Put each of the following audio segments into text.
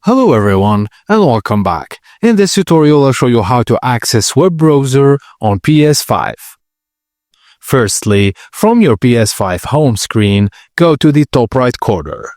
Hello everyone and welcome back. In this tutorial I'll show you how to access web browser on PS5. Firstly, from your PS5 home screen, go to the top right corner.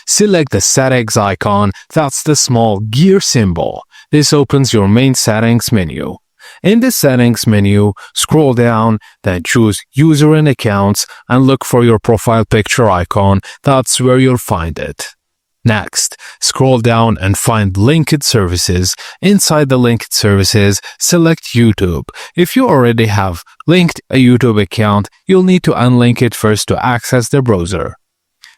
Select the settings icon, that's the small gear symbol. This opens your main settings menu. In the settings menu, scroll down, then choose user and accounts and look for your profile picture icon, that's where you'll find it. Next, scroll down and find Linked Services. Inside the Linked Services, select YouTube. If you already have linked a YouTube account, you'll need to unlink it first to access the browser.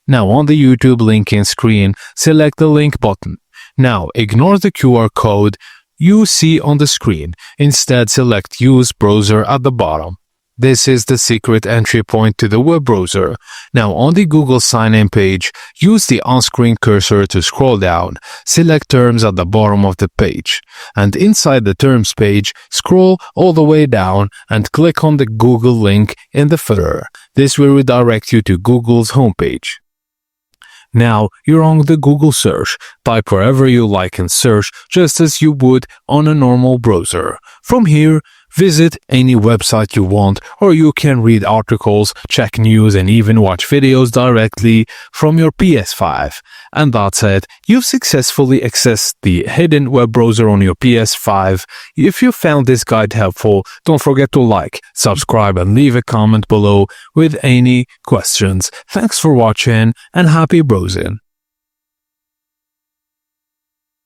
Now on the YouTube linking screen, select the link button. Now ignore the QR code you see on the screen. Instead, select Use Browser at the bottom. This is the secret entry point to the web browser. Now on the Google sign-in page, use the on-screen cursor to scroll down. Select Terms at the bottom of the page. And inside the Terms page, scroll all the way down and click on the Google link in the footer. This will redirect you to Google's homepage. Now you're on the Google search. Type wherever you like and search just as you would on a normal browser. From here, visit any website you want, or you can read articles, check news, and even watch videos directly from your PS5. And that's it. You've successfully accessed the hidden web browser on your PS5. If you found this guide helpful, don't forget to like, subscribe, and leave a comment below with any questions. Thanks for watching and happy browsing.